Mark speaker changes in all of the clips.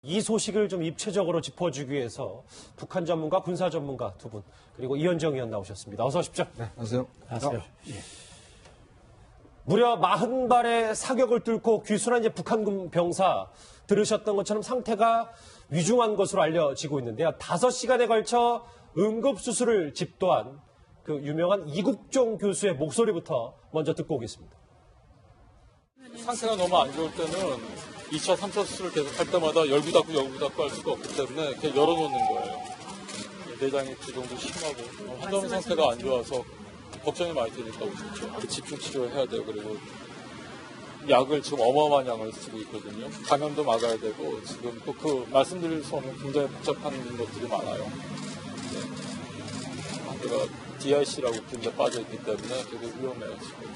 Speaker 1: 이 소식을 좀 입체적으로 짚어주기 위해서 북한 전문가, 군사 전문가 두 분, 그리고 이현정 의원 나오셨습니다. 어서 오십시오.
Speaker 2: 네, 안녕하세요.
Speaker 1: 안녕하세요. 무려 40발의 사격을 뚫고 귀순한 이제 북한군 병사 들으셨던 것처럼 상태가 위중한 것으로 알려지고 있는데요. 5시간에 걸쳐 응급수술을 집도한 그 유명한 이국종 교수의 목소리부터 먼저 듣고 오겠습니다.
Speaker 3: 상태가 너무 안 좋을 때는 2차, 3차 수술을 계속 할 때마다 열구 닫고 할 수가 없기 때문에 그냥 열어놓는 거예요. 내장의 부종도 심하고 환자분 상태가 안 좋아서 걱정이 많이 되니까 그렇죠. 집중 치료해야 돼요. 그리고 약을 지금 어마어마한 양을 쓰고 있거든요. 감염도 막아야 되고 지금 또 그 말씀드릴 수 없는 굉장히 복잡한 것들이 많아요. 상태가 DIC라고 굉장히 빠져있기 때문에 되게 위험해요. 지금.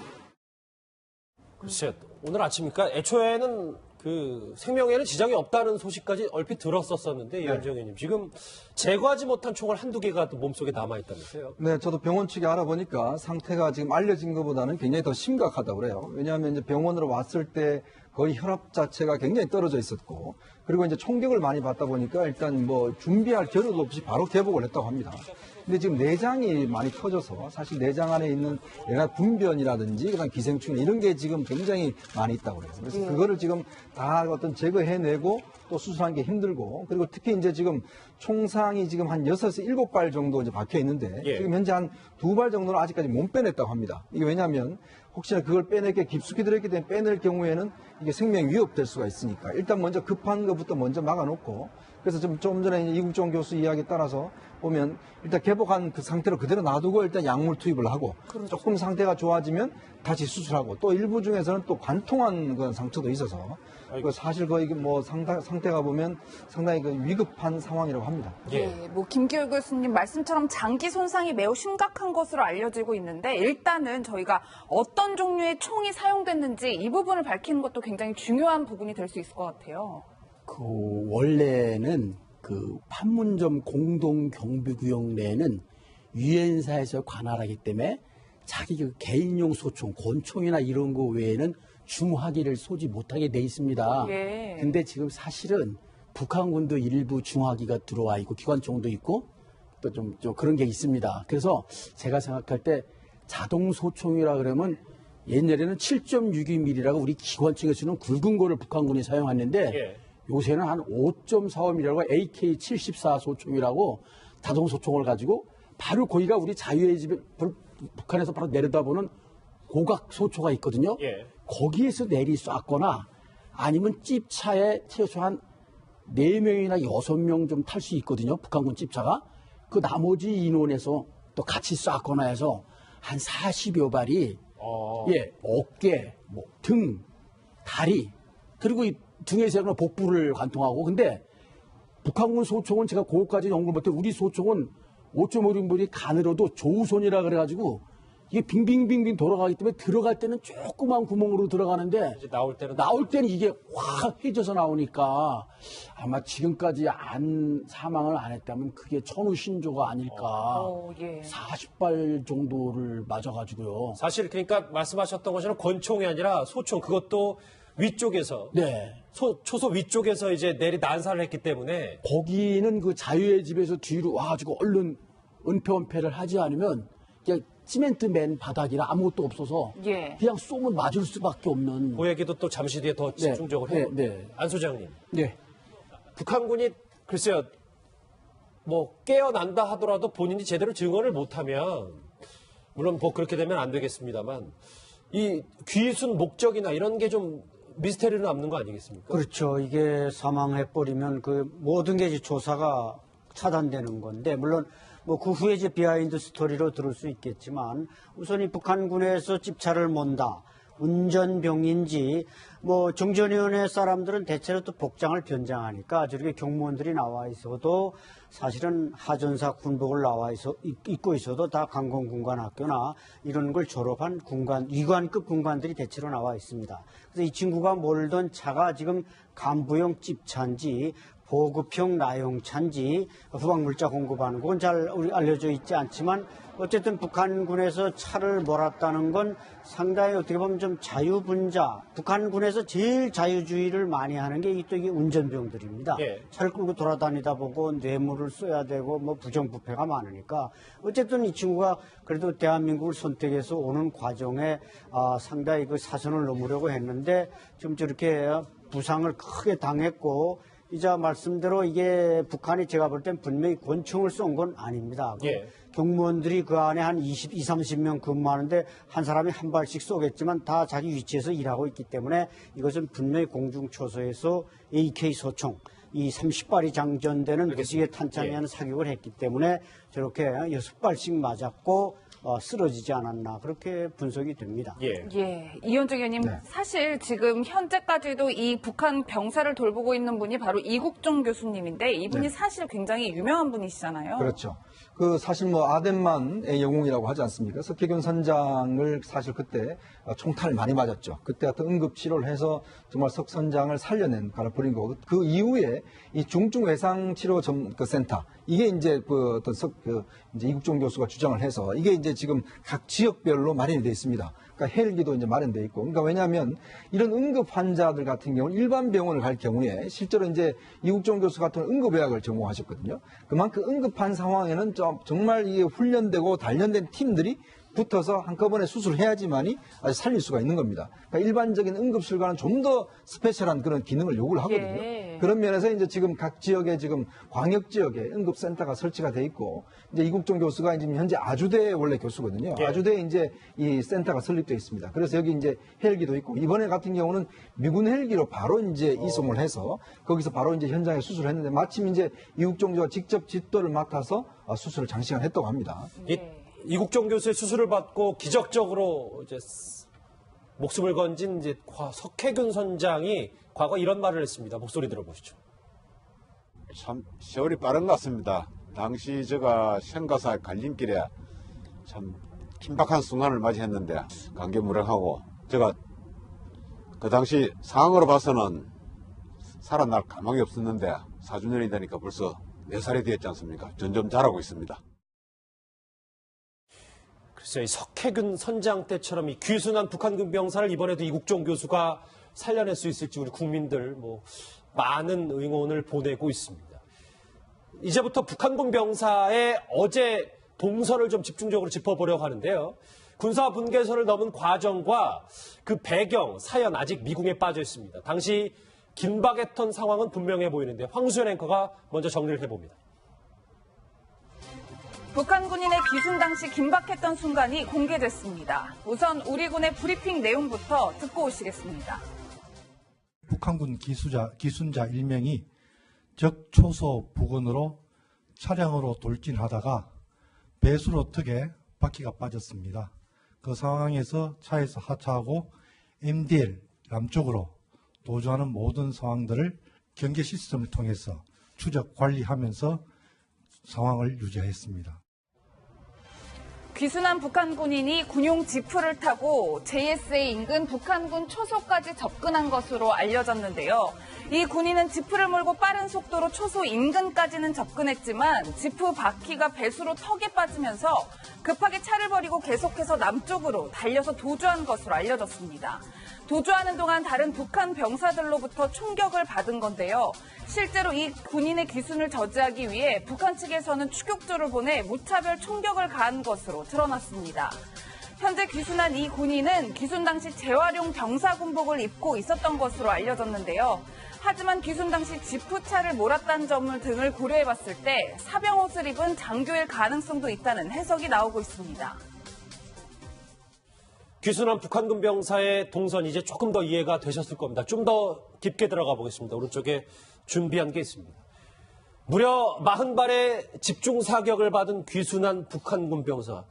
Speaker 1: 글쎄, 오늘 아침이니까 애초에는 그 생명에는 지장이 없다는 소식까지 얼핏 들었었는데 이현정 의원님 지금 제거하지 못한 총알 한두 개가 또 몸속에 남아있다면서요?
Speaker 2: 네, 저도 병원 측에 알아보니까 상태가 지금 알려진 것보다는 굉장히 더 심각하다고 그래요. 왜냐하면 이제 병원으로 왔을 때 거의 혈압 자체가 굉장히 떨어져 있었고, 그리고 이제 총격을 많이 받다 보니까 일단 뭐 준비할 겨를도 없이 바로 개복을 했다고 합니다. 근데 지금 내장이 많이 터져서 사실 내장 안에 있는 내가 분변이라든지 그다음 기생충 이런 게 지금 굉장히 많이 있다고 그래요. 그래서 그거를 지금 다 어떤 제거해내고 또 수술하는 게 힘들고, 그리고 특히 이제 지금 총상이 지금 한 6에서 7발 정도 이제 박혀 있는데 지금 현재 한 2발 정도는 아직까지 못 빼냈다고 합니다. 이게 왜냐하면 혹시나 그걸 빼내게 깊숙이 들어있기 때문에 빼낼 경우에는 이게 생명 위협될 수가 있으니까 일단 먼저 급한 것부터 먼저 막아놓고, 그래서 좀 전에 이국종 교수 이야기에 따라서 보면 일단 개복한 그 상태로 그대로 놔두고 일단 약물 투입을 하고 조금 상태가 좋아지면 다시 수술하고, 또 일부 중에서는 또 관통한 그런 상처도 있어서 사실 거의 뭐 상태가 보면 상당히 그 위급한 상황이라고 합니다.
Speaker 4: 네, 뭐 김기열 교수님 말씀처럼 장기 손상이 매우 심각한 것으로 알려지고 있는데 일단은 저희가 어떤 종류의 총이 사용됐는지 이 부분을 밝히는 것도 굉장히 중요한 부분이 될 수 있을 것 같아요.
Speaker 5: 원래는 그 판문점 공동경비구역 내에는 유엔사에서 관할하기 때문에 자기 그 개인용 소총, 권총이나 이런 거 외에는 중화기를 쏘지 못하게 돼 있습니다. 근데 지금 사실은 북한군도 일부 중화기가 들어와 있고 기관총도 있고 또 좀 그런 게 있습니다. 그래서 제가 생각할 때 자동 소총이라 그러면 옛날에는 7.62mm라고 우리 기관총에 쓰는 굵은 거를 북한군이 사용했는데 요새는 한 5.45mm라고 AK-74 소총이라고 자동 소총을 가지고 바로 거기가 우리 자유의 집에 북한에서 바로 내려다보는 고각 소초가 있거든요. 거기에서 내리 쐈거나 아니면 찝차에 최소한 4명이나 6명 좀 탈 수 있거든요. 북한군 찝차가. 그 나머지 인원에서 또 같이 쐈거나 해서 한 40여 발이 어깨, 뭐 등, 다리, 그리고 이 등에서는 복부를 관통하고. 근데 북한군 소총은 제가 그것까지 연구를 못해. 우리 소총은 5.56mm 가늘어도 조우손이라 그래가지고 이게 빙빙빙빙 돌아가기 때문에 들어갈 때는 조그만 구멍으로 들어가는데
Speaker 1: 이제 나올 때는
Speaker 5: 이게 확 해져서 나오니까 아마 지금까지 사망을 안 했다면 그게 천우신조가 아닐까. 40발 정도를 맞아가지고요.
Speaker 1: 사실 그러니까 말씀하셨던 것처럼 권총이 아니라 소총, 그것도 위쪽에서 초소 위쪽에서 이제 내리 난사를 했기 때문에
Speaker 5: 거기는 그 자유의 집에서 뒤로 와가지고 얼른 은폐원폐를 하지 않으면 그냥 시멘트 맨 바닥이라 아무것도 없어서 그냥 쏘면 맞을 수밖에 없는.
Speaker 1: 그 얘기도 또 잠시 뒤에 더 집중적으로 해요. 안 소장님. 북한군이 글쎄요, 뭐 깨어난다 하더라도 본인이 제대로 증언을 못하면 물론 뭐 그렇게 되면 안 되겠습니다만 이 귀순 목적이나 이런 게 좀 미스테리로 남는 거 아니겠습니까?
Speaker 6: 그렇죠. 이게 사망해버리면 그 모든 게 이제 조사가 차단되는 건데, 물론 뭐 그 후에 이제 비하인드 스토리로 들을 수 있겠지만 우선 이 북한군에서 찝차를 몬다. 운전병인지 뭐 정전위원회 사람들은 대체로 또 복장을 변장하니까 저렇게 경무원들이 나와 있어도 사실은 하전사 군복을 입고 있어도 다 강공군관학교나 이런 걸 졸업한 위관급 군관들이 대체로 나와 있습니다. 그래서 이 친구가 몰던 차가 지금 간부용 찝차인지 보급형 나용차인지 후방물자 공급하는 건 잘 알려져 있지 않지만 어쨌든 북한군에서 차를 몰았다는 건 상당히 어떻게 보면 좀 자유분자, 북한군에서 중에서 제일 자유주의를 많이 하는 게 이게 운전병들입니다.
Speaker 1: 예.
Speaker 6: 차를 끌고 돌아다니다 보고 뇌물을 써야 되고 뭐 부정부패가 많으니까 어쨌든 이 친구가 그래도 대한민국을 선택해서 오는 과정에 상당히 그 사선을 넘으려고 했는데 좀 저렇게 부상을 크게 당했고 이자 말씀대로 이게 북한이 제가 볼 땐 분명히 권총을 쏜 건 아닙니다.
Speaker 1: 예.
Speaker 6: 경무원들이 그 안에 한 30명 근무하는데 한 사람이 한 발씩 쏘겠지만 다 자기 위치에서 일하고 있기 때문에 이것은 분명히 공중초소에서 AK 소총 이 30발이 장전되는 무지개 탄창에 하는 사격을 했기 때문에 저렇게 6발씩 맞았고 쓰러지지 않았나 그렇게 분석이 됩니다.
Speaker 4: 예, 이현정 의원님 사실 지금 현재까지도 이 북한 병사를 돌보고 있는 분이 바로 이국종 교수님인데 이분이 사실 굉장히 유명한 분이시잖아요.
Speaker 2: 그렇죠. 사실 아덴만의 영웅이라고 하지 않습니까? 석혜균 선장을 사실 그때 총탄을 많이 맞았죠. 그때 어떤 응급치료를 해서 정말 석 선장을 살려낸 가라버린 거고 그 이후에 이 중증외상치료센터 이게 이제 이제 이국종 교수가 주장을 해서 이게 이제 지금 각 지역별로 마련이 되어 있습니다. 그러니까 헬기도 이제 마련되어 있고. 그러니까 왜냐하면 이런 응급 환자들 같은 경우는 일반 병원을 갈 경우에 실제로 이제 이국종 교수 같은 응급의학을 전공하셨거든요. 그만큼 응급한 상황에는 정말 이게 훈련되고 단련된 팀들이 붙어서 한꺼번에 수술을 해야지만이 살릴 수가 있는 겁니다. 그러니까 일반적인 응급실과는 좀 더 스페셜한 그런 기능을 요구를 하거든요. 그런 면에서 이제 지금 각 지역에 지금 광역 지역에 응급센터가 설치가 돼 있고 이제 이국종 교수가 지금 현재 아주대 원래 교수거든요. 아주대에 이제 이 센터가 설립되어 있습니다. 그래서 여기 이제 헬기도 있고 이번에 같은 경우는 미군 헬기로 바로 이제 이송을 해서 거기서 바로 이제 현장에 수술을 했는데 마침 이제 이국종 교수가 직접 집도를 맡아서 수술을 장시간 했다고 합니다.
Speaker 1: 이국종 교수의 수술을 받고 기적적으로 이제 목숨을 건진 이제 석혜균 선장이 과거 이런 말을 했습니다. 목소리 들어보시죠.
Speaker 7: 참 세월이 빠른 것 같습니다. 당시 제가 생가사 갈림길에 참 긴박한 순간을 맞이했는데 감개무량하고 제가 그 당시 상황으로 봐서는 살아날 가망이 없었는데 4주년이 되니까 벌써 4살이 되었지 않습니까? 점점 자라고 있습니다.
Speaker 1: 글쎄요, 이 석혜균 선장 때처럼 이 귀순한 북한군 병사를 이번에도 이국종 교수가 살려낼 수 있을지 우리 국민들 많은 응원을 보내고 있습니다. 이제부터 북한군 병사의 어제 동선을 좀 집중적으로 짚어보려고 하는데요. 군사 분계선을 넘은 과정과 그 배경, 사연 아직 미궁에 빠져 있습니다. 당시 긴박했던 상황은 분명해 보이는데 황수연 앵커가 먼저 정리를 해봅니다.
Speaker 4: 북한 군인의 귀순 당시 긴박했던 순간이 공개됐습니다. 우선 우리 군의 브리핑 내용부터 듣고 오시겠습니다.
Speaker 8: 북한군 기순자 1명이 적 초소 부근으로 차량으로 돌진하다가 배수로 턱에 바퀴가 빠졌습니다. 그 상황에서 차에서 하차하고 MDL 남쪽으로 도주하는 모든 상황들을 경계 시스템을 통해서 추적 관리하면서 상황을 유지했습니다.
Speaker 4: 귀순한 북한 군인이 군용 지프를 타고 JSA 인근 북한군 초소까지 접근한 것으로 알려졌는데요. 이 군인은 지프를 몰고 빠른 속도로 초소 인근까지는 접근했지만 지프 바퀴가 배수로 턱에 빠지면서 급하게 차를 버리고 계속해서 남쪽으로 달려서 도주한 것으로 알려졌습니다. 도주하는 동안 다른 북한 병사들로부터 총격을 받은 건데요. 실제로 이 군인의 귀순을 저지하기 위해 북한 측에서는 추격조를 보내 무차별 총격을 가한 것으로 드러났습니다. 현재 귀순한 이 군인은 귀순 당시 재활용 병사군복을 입고 있었던 것으로 알려졌는데요. 하지만 귀순 당시 지프차를 몰았다는 점을 등을 고려해봤을 때 사병옷을 입은 장교일 가능성도 있다는 해석이 나오고 있습니다.
Speaker 1: 귀순한 북한군 병사의 동선 이제 조금 더 이해가 되셨을 겁니다. 좀 더 깊게 들어가 보겠습니다. 오른쪽에 준비한 게 있습니다. 무려 40발의 집중 사격을 받은 귀순한 북한군 병사.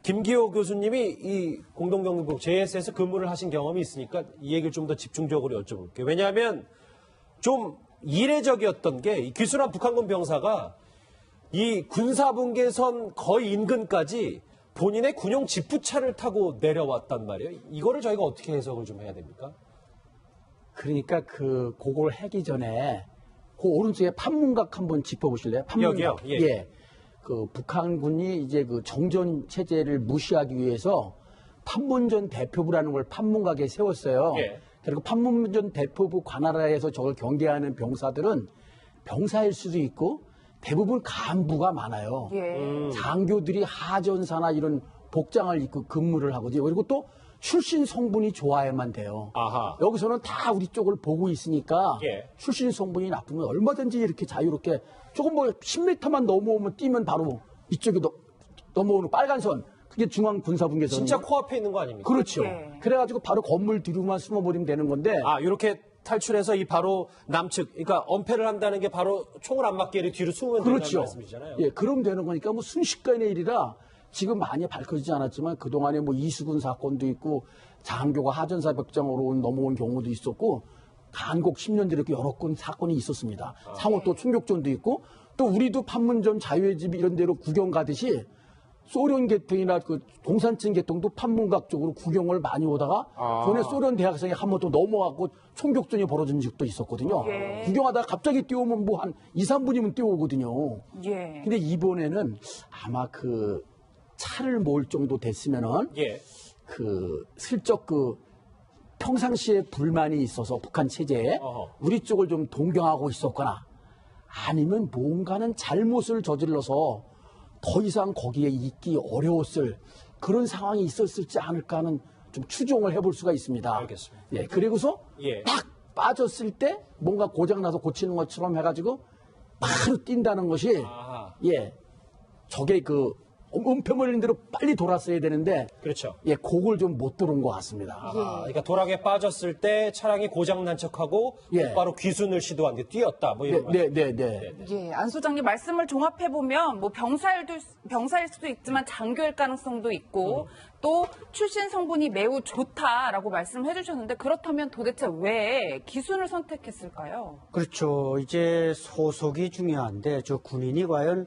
Speaker 1: 김기호 교수님이 이 공동경비부 JS에서 근무를 하신 경험이 있으니까 이 얘기를 좀 더 집중적으로 여쭤볼게요. 왜냐하면 좀 이례적이었던 게 이 귀순한 북한군 병사가 이 군사분계선 거의 인근까지 본인의 군용 지프차를 타고 내려왔단 말이에요. 이거를 저희가 어떻게 해석을 좀 해야 됩니까?
Speaker 5: 그러니까 그걸 하기 전에 그 오른쪽에 판문각 한번 짚어보실래요? 판문각.
Speaker 1: 여기요?
Speaker 5: 예. 그 북한군이 이제 그 정전 체제를 무시하기 위해서 판문전 대표부라는 걸 판문각에 세웠어요.
Speaker 1: 예.
Speaker 5: 그리고 판문점 대포부 관할하에서 저걸 경계하는 병사들은 병사일 수도 있고 대부분 간부가 많아요.
Speaker 4: 예.
Speaker 5: 장교들이 하전사나 이런 복장을 입고 근무를 하거든요. 그리고 또 출신 성분이 좋아야만 돼요.
Speaker 1: 아하.
Speaker 5: 여기서는 다 우리 쪽을 보고 있으니까
Speaker 1: 예.
Speaker 5: 출신 성분이 나쁘면 얼마든지 이렇게 자유롭게 조금 뭐 10m만 넘어오면 뛰면 바로 이쪽에 넘어오는 빨간 선. 그게 중앙군사분계선.
Speaker 1: 진짜 코앞에 있는 거 아닙니까?
Speaker 5: 그렇죠.
Speaker 4: 예.
Speaker 5: 그래가지고 바로 건물 뒤로만 숨어버리면 되는 건데
Speaker 1: 아, 이렇게 탈출해서 이 바로 남측, 그러니까 엄폐를 한다는 게 바로 총을 안 맞게 뒤로 숨으면 된다는
Speaker 5: 그렇죠.
Speaker 1: 말씀이잖아요.
Speaker 5: 예, 그럼 되는 거니까 뭐 순식간의 일이라 지금 많이 밝혀지지 않았지만 그동안에 뭐 이수근 사건도 있고 장교가 하전사 벽장으로 넘어온 경우도 있었고 간곡 10년 전에 여러 건 사건이 있었습니다. 상호 또 충격전도 있고 또 우리도 판문점 자유의 집 이런 데로 구경 가듯이 소련 계통이나 그 공산층 계통도 판문각 쪽으로 구경을 많이 오다가 전에 소련 대학생이 한 번 또 넘어가고 총격전이 벌어진 적도 있었거든요.
Speaker 4: 예.
Speaker 5: 구경하다가 갑자기 뛰어오면 뭐 한 2, 3분이면 뛰어오거든요.
Speaker 4: 예.
Speaker 5: 근데 이번에는 아마 그 차를 몰 정도 됐으면은
Speaker 1: 예.
Speaker 5: 그 슬쩍 그 평상시에 불만이 있어서 북한 체제에
Speaker 1: 어허.
Speaker 5: 우리 쪽을 좀 동경하고 있었거나 아니면 뭔가는 잘못을 저질러서 더 이상 거기에 있기 어려웠을 그런 상황이 있었을지 않을까 하는 좀 추정을 해볼 수가 있습니다.
Speaker 1: 알겠습니다.
Speaker 5: 예, 그리고서
Speaker 1: 예.
Speaker 5: 딱 빠졌을 때 뭔가 고장나서 고치는 것처럼 해가지고 바로 뛴다는 것이
Speaker 1: 아하.
Speaker 5: 예, 저게 그 은폐물인 대로 빨리 돌았어야 되는데
Speaker 1: 그렇죠.
Speaker 5: 예, 곡을 좀 못 들은 것 같습니다.
Speaker 1: 아, 그러니까 도락에 빠졌을 때 차량이 고장 난 척하고
Speaker 5: 예.
Speaker 1: 곧바로 귀순을 시도한 게 뛰었다. 뭐 이런 말씀.
Speaker 5: 네.
Speaker 4: 예, 안 소장님 말씀을 종합해 보면 뭐 병사일 수도 있지만 장교일 가능성도 있고 또 출신 성분이 매우 좋다라고 말씀해 주셨는데 그렇다면 도대체 왜 기순을 선택했을까요?
Speaker 6: 그렇죠. 이제 소속이 중요한데 저 군인이 과연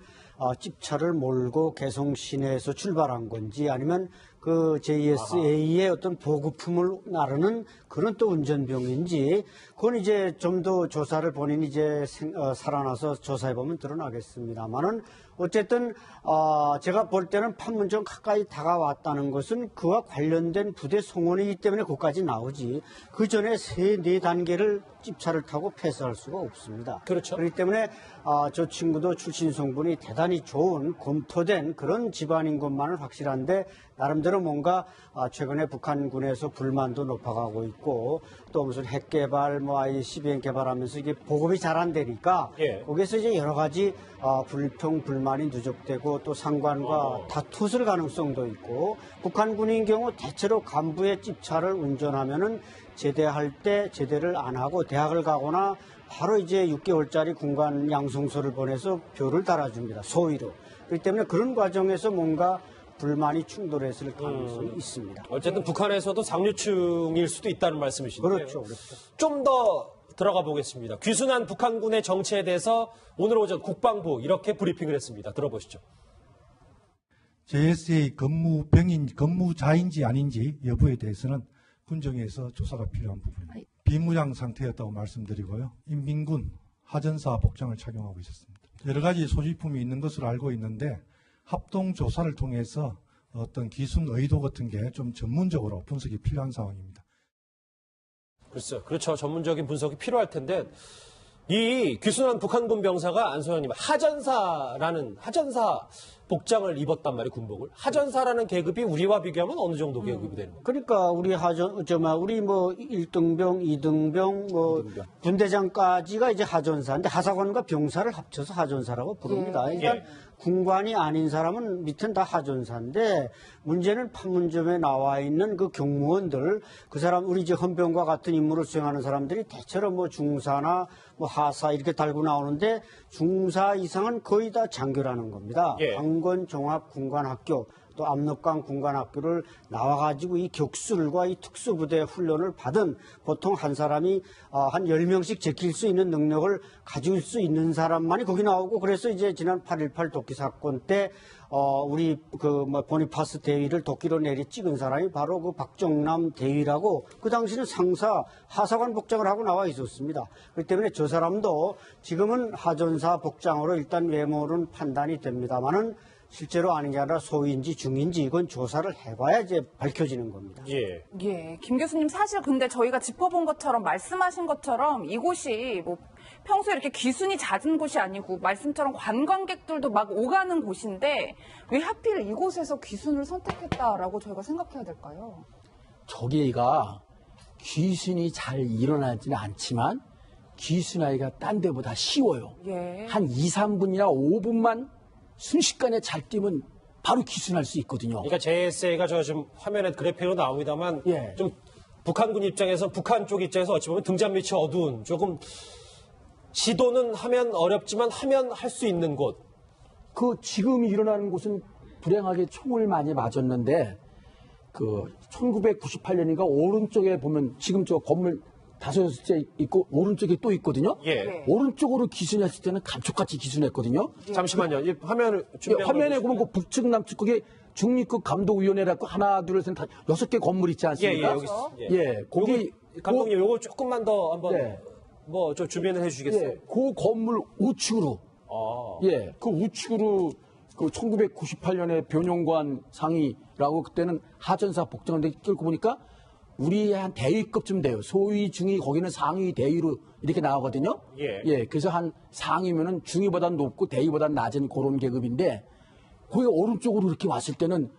Speaker 6: 집차를 몰고 개성 시내에서 출발한 건지 아니면 그 JSA의 어떤 보급품을 나르는 그런 또 운전병인지 그건 이제 좀 더 조사를 본인이 이제 살아나서 조사해 보면 드러나겠습니다만은 어쨌든 제가 볼 때는 판문점 가까이 다가왔다는 것은 그와 관련된 부대 송원이기 때문에 거기까지 나오지 그 전에 3-4단계를 집차를 타고 패스할 수가 없습니다.
Speaker 1: 그렇죠.
Speaker 6: 그렇기 때문에 저 친구도 출신 성분이 대단히 좋은 검토된 그런 집안인 것만은 확실한데 나름대로 뭔가 최근에 북한군에서 불만도 높아가고 있고 또 무슨 핵 개발 뭐 ICBM 개발하면서 이게 보급이 잘 안 되니까
Speaker 1: 예.
Speaker 6: 거기서 이제 여러 가지 불평 불만이 누적되고 또 상관과 다투을 가능성도 있고 북한군인 경우 대체로 간부의 집차를 운전하면은 제대할 때 제대를 안 하고 대학을 가거나 바로 이제 6개월짜리 군관 양성서를 보내서 표를 달아줍니다. 소위로. 그렇기 때문에 그런 과정에서 뭔가 불만이 충돌했을 가능성이 있습니다.
Speaker 1: 어쨌든 북한에서도 상류층일 수도 있다는 말씀이신데요.
Speaker 6: 그렇죠.
Speaker 1: 좀 더 들어가 보겠습니다. 귀순한 북한군의 정체에 대해서 오늘 오전 국방부 이렇게 브리핑을 했습니다. 들어보시죠.
Speaker 8: JSA 근무자인지 아닌지 여부에 대해서는 군정에서 조사가 필요한 부분입니다. 비무장 상태였다고 말씀드리고요. 인민군 하전사 복장을 착용하고 있었습니다. 여러 가지 소지품이 있는 것으로 알고 있는데 합동 조사를 통해서 어떤 기순 의도 같은 게 좀 전문적으로 분석이 필요한 상황입니다.
Speaker 1: 글쎄요. 그렇죠. 전문적인 분석이 필요할 텐데 이 귀순한 북한군 병사가 안 소장님 하전사 복장을 입었단 말이에요. 군복을. 하전사라는 계급이 우리와 비교하면 어느 정도 계급이 되는 겁니까?
Speaker 6: 그러니까 우리 우리 뭐 1등병, 2등병, 뭐 분대장까지가 이제 하전사인데 하사관과 병사를 합쳐서 하전사라고 부릅니다. 그러니까 군관이 아닌 사람은 밑은 다 하전사인데 문제는 판문점에 나와 있는 그 경무원들 그 사람 우리 이제 헌병과 같은 임무를 수행하는 사람들이 대체로 뭐 중사나 뭐 하사 이렇게 달고 나오는데 중사 이상은 거의 다 장교라는 겁니다. 방건 종합 군관학교 또 압록강 군관학교를 나와가지고 이 격술과 이 특수부대 훈련을 받은 보통 한 사람이 한 10명씩 제킬 수 있는 능력을 가질 수 있는 사람만이 거기 나오고 그래서 이제 지난 8.18 도끼 사건 때 우리 보니파스 대위를 도끼로 내리 찍은 사람이 바로 그 박정남 대위라고 그 당시는 상사 하사관 복장을 하고 나와 있었습니다. 그렇기 때문에 저 사람도 지금은 하전사 복장으로 일단 외모는 판단이 됩니다만은 실제로 아닌 게 아니라 소인지 중인지 이건 조사를 해봐야 이제 밝혀지는 겁니다.
Speaker 1: 예.
Speaker 4: 예, 김 교수님 사실 근데 저희가 짚어본 것처럼 말씀하신 것처럼 이곳이 뭐 평소에 이렇게 귀순이 잦은 곳이 아니고 말씀처럼 관광객들도 막 오가는 곳인데 왜 하필 이곳에서 귀순을 선택했다라고 저희가 생각해야 될까요?
Speaker 5: 저기가 귀순이 잘 일어나지는 않지만 귀순하기가 딴 데보다 쉬워요.
Speaker 4: 예.
Speaker 5: 한 2, 3분이나 5분만 순식간에 잘 뛰면 바로 귀순할 수 있거든요.
Speaker 1: 그러니까 JSA가 저 지금 화면에 그래픽으로 나옵니다만
Speaker 5: 예.
Speaker 1: 좀 북한군 입장에서 북한 쪽 입장에서 어찌 보면 등잔 밑이 어두운 조금 지도는 하면 어렵지만 하면 할 수 있는 곳.
Speaker 5: 그 지금 일어나는 곳은 불행하게 총을 많이 맞았는데 그 1998년인가 오른쪽에 보면 지금 저 건물 5개 있고 오른쪽에 또 있거든요.
Speaker 1: 예.
Speaker 5: 오른쪽으로 기순했을 때는 감쪽같이 기순했거든요.
Speaker 1: 잠시만요. 이 화면을
Speaker 5: 예, 화면에 보면 그 북측 남측 거기 중립국 감독위원회라고 하나 둘 셋 다 6개 건물 있지 않습니까?
Speaker 1: 예, 여기 있어.
Speaker 5: 예, 거기
Speaker 1: 감독님 요거 조금만 더 한번
Speaker 5: 네.
Speaker 1: 뭐 저 주변을 해주시겠어요?
Speaker 5: 예, 그 건물 우측으로 예, 그 우측으로 그 1998년에 변용관 상위라고 그때는 하전사 복장을 끌고 보니까 우리 한 대위급쯤 돼요. 소위, 중위, 거기는 상위, 대위로 이렇게 나오거든요.
Speaker 1: 예.
Speaker 5: 그래서 한 상위면은 중위보다 높고 대위보다 낮은 그런 계급인데 거기 오른쪽으로 이렇게 왔을 때는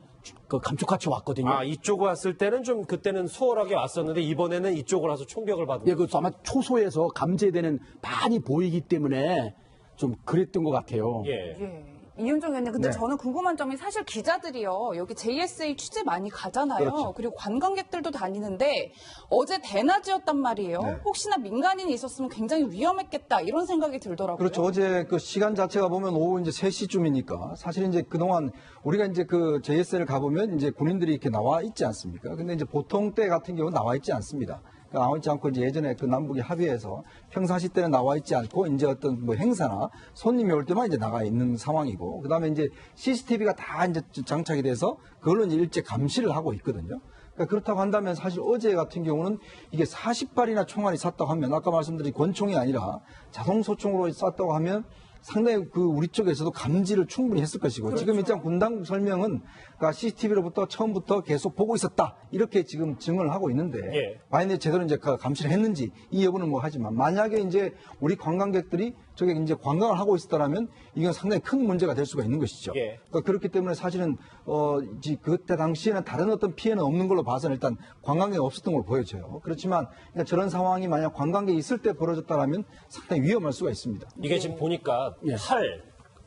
Speaker 5: 그 감쪽같이 왔거든요.
Speaker 1: 아, 이쪽으로 왔을 때는 좀 그때는 수월하게 왔었는데 이번에는 이쪽으로 와서 총격을 받은.
Speaker 5: 예, 그 아마 초소에서 감지되는 많이 보이기 때문에 좀 그랬던 것 같아요.
Speaker 1: 예.
Speaker 4: 예. 이윤정 의원님, 근데
Speaker 5: 네.
Speaker 4: 저는 궁금한 점이 사실 기자들이요, 여기 JSA 취재 많이 가잖아요.
Speaker 2: 그렇죠.
Speaker 4: 그리고 관광객들도 다니는데 어제 대낮이었단 말이에요.
Speaker 2: 네.
Speaker 4: 혹시나 민간인이 있었으면 굉장히 위험했겠다 이런 생각이 들더라고요.
Speaker 2: 그렇죠. 어제 그 시간 자체가 보면 오후 이제 3시쯤이니까 사실 이제 그동안 우리가 이제 그 JS를 가보면 이제 군인들이 이렇게 나와 있지 않습니까? 근데 이제 보통 때 같은 경우는 나와 있지 않습니다. 나와 있지 않고 이제 예전에 그 남북이 합의해서 평상시 때는 나와 있지 않고 이제 어떤 뭐 행사나 손님이 올 때만 이제 나가 있는 상황이고 그다음에 이제 CCTV가 다 이제 장착이 돼서 그걸로 이제 일제 감시를 하고 있거든요. 그러니까 그렇다고 한다면 사실 어제 같은 경우는 이게 40발이나 총알이 쐈다고 하면 아까 말씀드린 권총이 아니라 자동소총으로 쐈다고 하면 상당히 그 우리 쪽에서도 감지를 충분히 했을 것이고
Speaker 4: 그렇죠.
Speaker 2: 지금 일단 군당국 설명은 그러니까 CCTV로부터 처음부터 계속 보고 있었다 이렇게 지금 증언을 하고 있는데
Speaker 1: 예.
Speaker 2: 만약에 제대로 이제 그 감시를 했는지 이 여부는 뭐 하지만 만약에 이제 우리 관광객들이 저게 이제 관광을 하고 있었다라면 이건 상당히 큰 문제가 될 수가 있는 것이죠.
Speaker 1: 예.
Speaker 2: 그러니까 그렇기 때문에 사실은 이제 그때 당시에는 다른 어떤 피해는 없는 걸로 봐서는 일단 관광객이 없었던 걸 보여져요. 그렇지만 그러니까 저런 상황이 만약 관광객이 있을 때 벌어졌다라면 상당히 위험할 수가 있습니다.
Speaker 1: 이게 지금 보니까
Speaker 5: 예.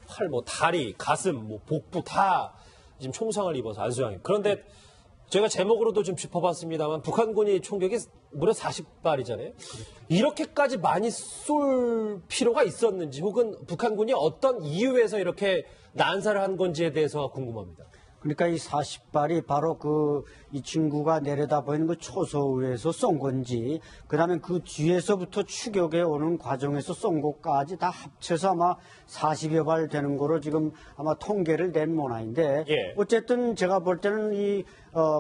Speaker 1: 팔, 뭐 다리, 가슴, 뭐 복부 다 지금 총상을 입어서 안수양이. 그런데 제가 제목으로도 좀 짚어봤습니다만 북한군이 총격이 무려 40발이잖아요. 이렇게까지 많이 쏠 필요가 있었는지 혹은 북한군이 어떤 이유에서 이렇게 난사를 한 건지에 대해서 궁금합니다.
Speaker 6: 그러니까 이 40발이 바로 이 친구가 내려다보이는 그 초소에서 쏜 건지, 그 다음에 그 뒤에서부터 추격해 오는 과정에서 쏜 것까지 다 합쳐서 아마 40여 발 되는 거로 지금 아마 통계를 낸 모양인데,
Speaker 1: 예.
Speaker 6: 어쨌든 제가 볼 때는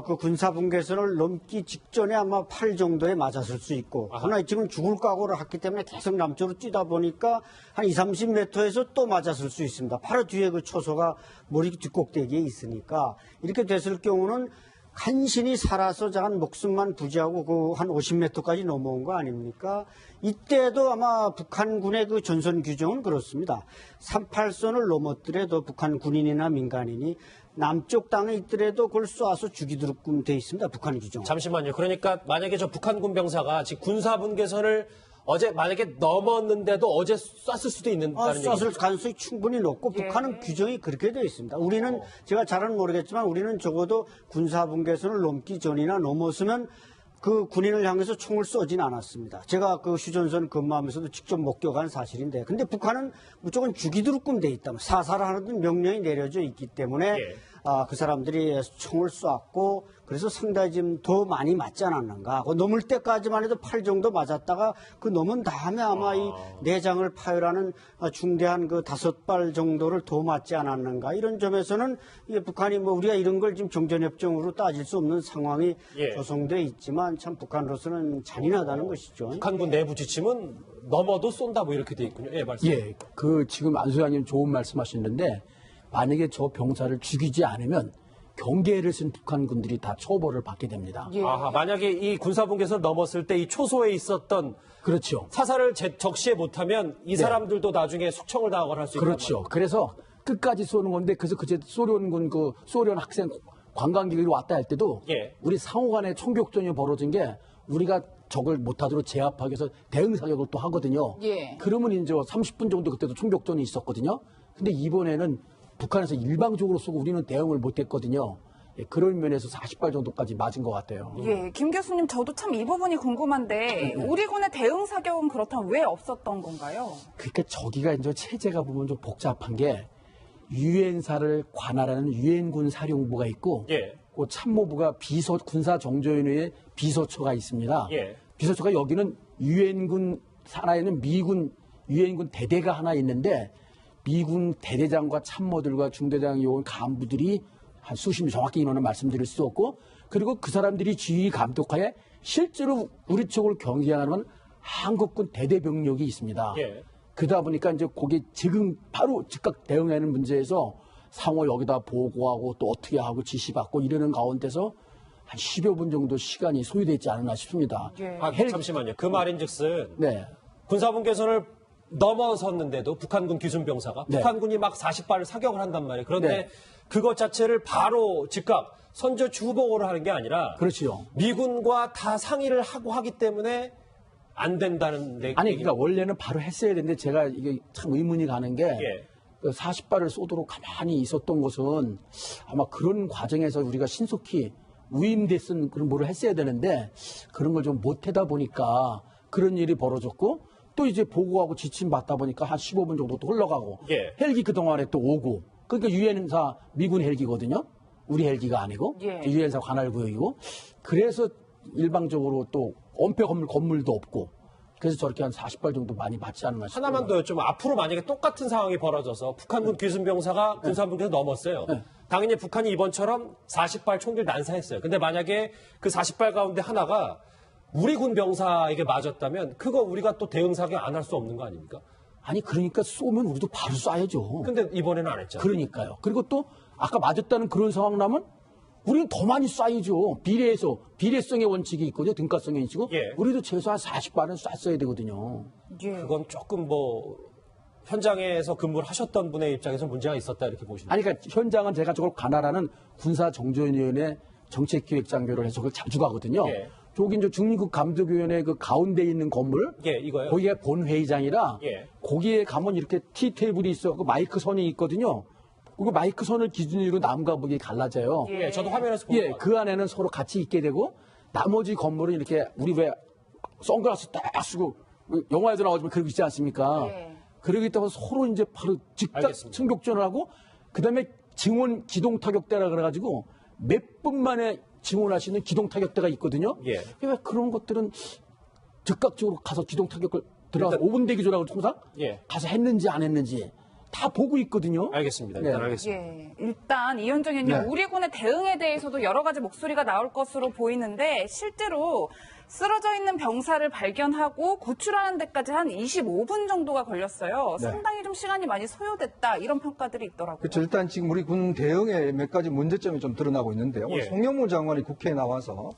Speaker 6: 그 군사분계선을 넘기 직전에 아마 8 정도에 맞았을 수 있고, 그러나 지금 죽을 각오를 했기 때문에 계속 남쪽으로 뛰다 보니까 한 20, 30m에서 또 맞았을 수 있습니다. 바로 뒤에 그 초소가 머리 뒷꼭대기에 있으니까 이렇게 됐을 경우는 간신히 살아서 한 목숨만 부지하고 그 한 50m까지 넘어온 거 아닙니까? 이때도 아마 북한군의 그 전선 규정은 그렇습니다. 38선을 넘었더라도 북한 군인이나 민간인이 남쪽 땅에 있더라도 그걸 쏴서 죽이도록끔 돼 있습니다. 북한 규정.
Speaker 1: 잠시만요. 그러니까 만약에 저 북한군 병사가 지금 군사분계선을 어제 만약에 넘었는데도 어제 쐈을 수도 있는다는 얘기죠.
Speaker 6: 쐈을 가능성이 충분히 높고
Speaker 4: 예.
Speaker 6: 북한은 규정이 그렇게 되어 있습니다. 우리는 제가 잘은 모르겠지만 우리는 적어도 군사분계선을 넘기 전이나 넘었으면 그 군인을 향해서 총을 쏘진 않았습니다. 제가 그 휴전선 근무하면서도 직접 목격한 사실인데, 근데 북한은 무조건 죽이도록끔 돼 있다. 사살하는 명령이 내려져 있기 때문에
Speaker 1: 예.
Speaker 6: 그 사람들이 총을 쐈고 그래서 상당히 좀 더 많이 맞지 않았는가. 그 넘을 때까지만 해도 8 정도 맞았다가 그 넘은 다음에 아마 이 내장을 파열하는 중대한 그 5발 정도를 더 맞지 않았는가. 이런 점에서는 이게 북한이 뭐 우리가 이런 걸 지금 정전협정으로 따질 수 없는 상황이
Speaker 1: 예.
Speaker 6: 조성돼 있지만 참 북한으로서는 잔인하다는 것이죠.
Speaker 1: 북한군 내부 지침은 넘어도 쏜다 뭐 이렇게 돼 있군요. 예, 말씀.
Speaker 5: 예, 그 지금 안소장님 좋은 말씀하시는데 만약에 저 병사를 죽이지 않으면 경계를 쓴 북한군들이 다 처벌을 받게 됩니다.
Speaker 4: 예.
Speaker 1: 아하, 만약에 이 군사분계선을 넘었을 때 이 초소에 있었던
Speaker 5: 그렇죠.
Speaker 1: 사살을 적시에 못하면 이 사람들도 나중에 숙청을 당하거나 할 수 있단
Speaker 5: 그렇죠.
Speaker 1: 말이에요.
Speaker 5: 그래서 끝까지 쏘는 건데 그래서 그제 소련군 소련 학생 관광객이 왔다 할 때도
Speaker 1: 예.
Speaker 5: 우리 상호간에 총격전이 벌어진 게 우리가 적을 못하도록 제압하기 위해서 대응 사격을 또 하거든요.
Speaker 4: 예.
Speaker 5: 그러면 이제 30분 정도 그때도 총격전이 있었거든요. 근데 이번에는 북한에서 일방적으로 쏘고 우리는 대응을 못했거든요. 예, 그런 면에서 40발 정도까지 맞은 것 같아요.
Speaker 4: 예, 김 교수님 저도 참 이 부분이 궁금한데 우리 군의 대응 사격은 그렇다면 왜 없었던 건가요?
Speaker 5: 그러니까 저기가 이제 체제가 보면 좀 복잡한 게 유엔사를 관할하는 유엔군 사령부가 있고
Speaker 1: 예.
Speaker 5: 그 참모부가 군사정조위원회의 비서처가 있습니다.
Speaker 1: 예.
Speaker 5: 비서처가 여기는 유엔군 산하에는 미군 유엔군 대대가 하나 있는데 미군 대대장과 참모들과 중대장 요원 간부들이 한 수십 명 정확히 인원은 말씀드릴 수 없고 그리고 그 사람들이 지휘 감독하에 실제로 우리 쪽을 경계하는 한국군 대대병력이 있습니다.
Speaker 1: 예.
Speaker 5: 그러다 보니까 이제 거기 지금 바로 즉각 대응하는 문제에서 상호 여기다 보고하고 또 어떻게 하고 지시받고 이러는 가운데서 한 10여 분 정도 시간이 소요되지 않았나 싶습니다.
Speaker 4: 예.
Speaker 1: 아, 잠시만요. 그 말인즉슨
Speaker 5: 네.
Speaker 1: 군사분계선을 넘어섰는데도 북한군 기순병사가
Speaker 5: 네.
Speaker 1: 북한군이 막 40발을 사격을 한단 말이에요. 그런데
Speaker 5: 네.
Speaker 1: 그것 자체를 바로 즉각 선저 주보고를 하는 게 아니라
Speaker 5: 그렇지요.
Speaker 1: 미군과 다 상의를 하고 하기 때문에 안 된다는
Speaker 5: 아니, 그러니까 원래는 바로 했어야 되는데 제가 이게 참 의문이 가는 게
Speaker 1: 예.
Speaker 5: 40발을 쏘도록 가만히 있었던 것은 아마 그런 과정에서 우리가 신속히 위임됐은 그런 뭐를 했어야 되는데 그런 걸 좀 못하다 보니까 그런 일이 벌어졌고 또 이제 보고하고 지침 받다 보니까 한 15분 정도 또 흘러가고
Speaker 1: 예.
Speaker 5: 헬기 그동안에 또 오고 그러니까 유엔사 미군 헬기거든요. 우리 헬기가 아니고
Speaker 4: 예.
Speaker 5: 유엔사 관할구역이고 그래서 일방적으로 또 엄폐 건물도 없고 그래서 저렇게 한 40발 정도 많이 맞지 않나 싶어요.
Speaker 1: 하나만 더 여쭤보면 앞으로 만약에 똑같은 상황이 벌어져서 북한군 기순병사가 군사분계선 넘었어요. 당연히 북한이 이번처럼 40발 총기를 난사했어요. 근데 만약에 그 40발 가운데 하나가 우리 군 병사에게 맞았다면 그거 우리가 또 대응 사격 안 할 수 없는 거 아닙니까?
Speaker 5: 아니 그러니까 쏘면 우리도 바로 쏴야죠.
Speaker 1: 근데 이번에는 안 했잖아요.
Speaker 5: 그러니까요. 그리고 또 아까 맞았다는 그런 상황 나면 우리는 더 많이 쏴야죠. 비례성의 원칙이 있거든요. 등가성의 원칙이고
Speaker 1: 예.
Speaker 5: 우리도 최소한 40발은 쐈어야 되거든요.
Speaker 4: 예.
Speaker 1: 그건 조금 뭐 현장에서 근무를 하셨던 분의 입장에서 문제가 있었다 이렇게 보시는
Speaker 5: 아니 그러니까 현장은 제가 저걸 관할하는 군사정조위원회 정책기획장교를 해서 그걸 자주 가거든요.
Speaker 1: 예.
Speaker 5: 저기 이제 중립국 감독위원회 그 가운데 있는 건물
Speaker 1: 예, 이거요?
Speaker 5: 거기가 본회의장이라
Speaker 1: 예.
Speaker 5: 거기에 가면 이렇게 티 테이블이 있어갖고 마이크 선이 있거든요. 그 마이크 선을 기준으로 남과 북이 갈라져요.
Speaker 1: 예, 저도 화면에서 본 것
Speaker 5: 예,
Speaker 1: 같아요.
Speaker 5: 그 안에는 서로 같이 있게 되고 나머지 건물은 이렇게 우리 왜 선글라스 딱 쓰고 영화에도 나오지만 그러고 있지 않습니까?
Speaker 4: 예.
Speaker 5: 그러기 때문에 서로 이제 바로 즉각
Speaker 1: 알겠습니다.
Speaker 5: 총격전을 하고 그다음에 증원 기동 타격대라 그래가지고 몇 분 만에 증원할 수 있는 기동 타격대가 있거든요.
Speaker 1: 예.
Speaker 5: 그러니까 그런 것들은 즉각적으로 가서 기동 타격을 들어가서 5분 대기조라고 통상
Speaker 1: 예.
Speaker 5: 가서 했는지 안 했는지 다 보고 있거든요.
Speaker 1: 알겠습니다.
Speaker 5: 네.
Speaker 1: 일단 알겠습니다.
Speaker 4: 예, 일단 이현정 의원님
Speaker 5: 네.
Speaker 4: 우리 군의 대응에 대해서도 여러 가지 목소리가 나올 것으로 보이는데 실제로 쓰러져 있는 병사를 발견하고 구출하는 데까지 한 25분 정도가 걸렸어요.
Speaker 2: 네.
Speaker 4: 상당히 좀 시간이 많이 소요됐다 이런 평가들이 있더라고요.
Speaker 2: 그렇죠. 일단 지금 우리 군 대응에 몇 가지 문제점이 좀 드러나고 있는데요.
Speaker 1: 예.
Speaker 2: 송영무 장관이 국회에 나와서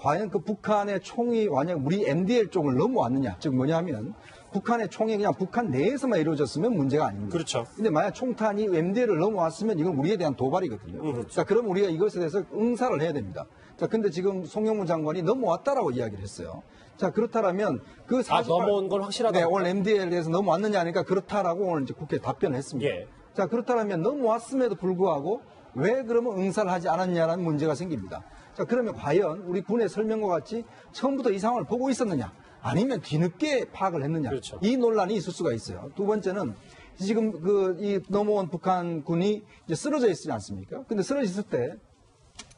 Speaker 2: 과연 그 북한의 총이 만약 우리 MDL 쪽을 넘어왔느냐, 즉 뭐냐면 북한의 총이 그냥 북한 내에서만 이루어졌으면 문제가 아닙니다.
Speaker 1: 그렇죠.
Speaker 2: 근데 만약 총탄이 MDL을 넘어왔으면 이건 우리에 대한 도발이거든요. 자, 그럼 우리가 이것에 대해서 응사를 해야 됩니다. 자, 근데 지금 송영무 장관이 넘어왔다라고 이야기를 했어요. 자, 그렇다면 그 48...
Speaker 1: 넘어온 건 확실하다.
Speaker 2: 네, 오늘 MDL에 대해서 넘어왔느냐 하니까 그렇다라고 오늘 이제 국회에 답변을 했습니다.
Speaker 1: 예.
Speaker 2: 자, 그렇다면 넘어왔음에도 불구하고 왜 그러면 응사를 하지 않았냐라는 문제가 생깁니다. 자, 그러면 과연 우리 군의 설명과 같이 처음부터 이 상황을 보고 있었느냐? 아니면 뒤늦게 파악을 했느냐?
Speaker 1: 그렇죠.
Speaker 2: 이 논란이 있을 수가 있어요. 두 번째는 지금 이 넘어온 북한군이 이제 쓰러져 있지 않습니까? 근데 쓰러져 있을 때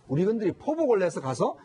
Speaker 2: 우리 군들이 포복을 내서 가서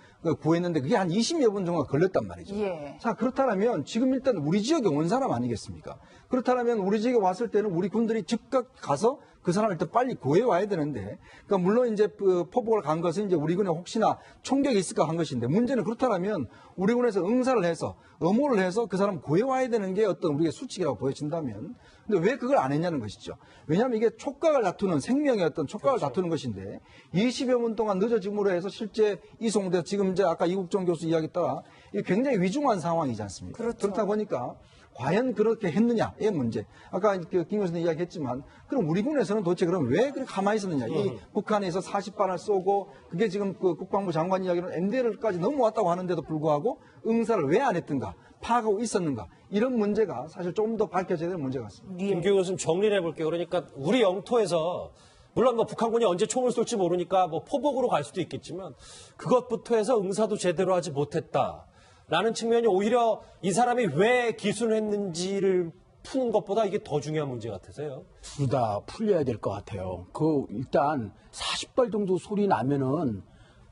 Speaker 2: 구했는데 그게 한 20여 분 정도 걸렸단 말이죠.
Speaker 4: 예.
Speaker 2: 자, 그렇다면 지금 일단 우리 지역에 온 사람 아니겠습니까? 그렇다면 우리 지역에 왔을 때는 우리 군들이 즉각 가서 그 사람을 일단 빨리 구해와야 되는데, 그러니까 물론 이제 그 포복을 간 것은 이제 우리 군에 혹시나 총격이 있을까 한 것인데, 문제는 그렇다면 우리 군에서 응사를 해서 엄호를 해서 그 사람 구해와야 되는 게 어떤 우리의 수칙이라고 보여진다면, 근데 왜 그걸 안 했냐는 것이죠. 왜냐하면 이게 촉각을 다투는 생명의 어떤 촉각을 다투는 것인데 20여 분 동안 늦어짐으로 해서 실제 이송돼 지금 이제 아까 이국종 교수 이야기 따라 이게 굉장히 위중한 상황이지 않습니까?
Speaker 4: 그렇죠.
Speaker 2: 그렇다 보니까 과연 그렇게 했느냐의 문제. 아까 김 교수님 이야기했지만 그럼 우리 군에서는 도대체 그럼 왜 그렇게 가만히 있었느냐. 이 북한에서 40발을 쏘고 그게 지금 그 국방부 장관 이야기로는 NDL까지 넘어왔다고 하는데도 불구하고 응사를 왜 안 했던가. 파악하고 있었는가. 이런 문제가 사실 좀 더 밝혀져야 될 문제 같습니다.
Speaker 1: 김규 교수님 정리를 해볼게요. 그러니까 우리 영토에서 물론 뭐 북한군이 언제 총을 쏠지 모르니까 뭐 포복으로 갈 수도 있겠지만 그것부터 해서 응사도 제대로 하지 못했다라는 측면이 오히려 이 사람이 왜 기순을 했는지를 푸는 것보다 이게 더 중요한 문제 같아서요.
Speaker 5: 둘 다 풀려야 될 것 같아요. 일단 40발 정도 소리 나면은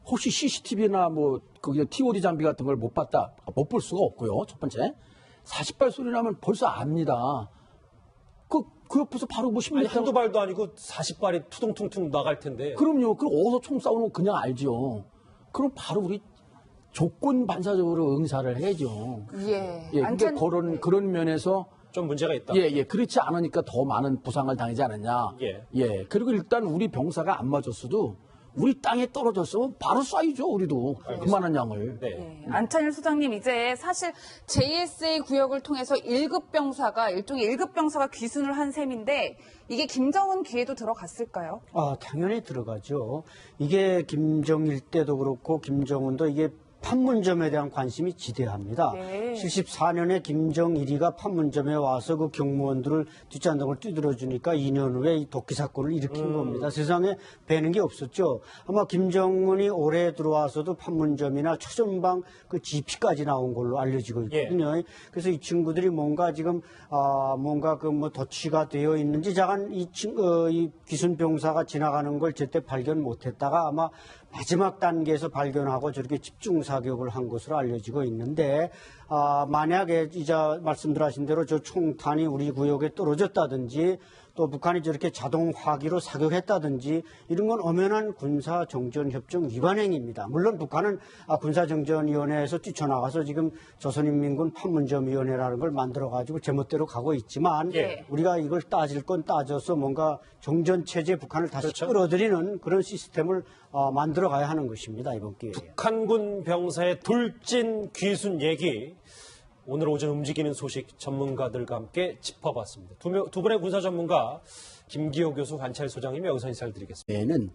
Speaker 5: 혹시 CCTV나 뭐 거기 TOD 장비 같은 걸 못 볼 수가 없고요. 첫 번째 40발 소리 나면 벌써 압니다. 그 옆에서 바로 뭐 10m
Speaker 1: 한두 발도 아니고 40발이 투둥퉁퉁 나갈 텐데.
Speaker 5: 그럼요. 그럼 어디서 총 싸우는 거 그냥 알죠. 그럼 바로 우리 조건 반사적으로 응사를 해야죠.
Speaker 4: 예.
Speaker 5: 그러니까 그런 면에서
Speaker 1: 좀 문제가 있다.
Speaker 5: 그렇지 않으니까 더 많은 부상을 당하지 않았냐. 그리고 일단 우리 병사가 안 맞았어도 우리 땅에 떨어졌으면 바로 쏴야죠, 우리도. 그만한 양을.
Speaker 4: 안찬일 소장님, 이제 사실 JSA 구역을 통해서 1급 병사가, 일종의 1급 병사가 귀순을 한 셈인데, 이게 김정은 귀에도 들어갔을까요?
Speaker 6: 당연히 들어가죠. 이게 김정일 때도 그렇고, 김정은도 이게 판문점에 대한 관심이 지대합니다. 74년에 김정일이가 판문점에 와서 그 경무원들을 뒷잔등을 두드려주니까 2년 후에 이 독기 사건을 일으킨 겁니다. 세상에 배는 게 없었죠. 아마 김정은이 올해 들어와서도 판문점이나 초전방 그 GP까지 나온 걸로 알려지고 있거든요. 그래서 이 친구들이 뭔가 지금 뭔가 그 뭐 도취가 되어 있는지 자간 이 귀순병사가 지나가는 걸 제때 발견 못했다가 아마 마지막 단계에서 발견하고 저렇게 집중 사격을 한 것으로 알려지고 있는데 만약에 이자 말씀들 하신 대로 저 총탄이 우리 구역에 떨어졌다든지 또 북한이 저렇게 자동 화기로 사격했다든지 이런 건 엄연한 군사정전협정 위반 행위입니다. 물론 북한은 군사정전위원회에서 뛰쳐나가서 지금 조선인민군 판문점위원회라는 걸 만들어가지고 제멋대로 가고 있지만 우리가 이걸 따질 건 따져서 뭔가 정전체제 북한을 다시 끌어들이는 그런 시스템을 만들어가야 하는 것입니다. 이번 기회에.
Speaker 1: 북한군 병사의 돌진 귀순 얘기 오늘 오전 움직이는 소식 전문가들과 함께 짚어봤습니다. 두 분의 군사 전문가 김기호 교수, 관찰 소장님 여기서 인사를 드리겠습니다.
Speaker 5: 얘는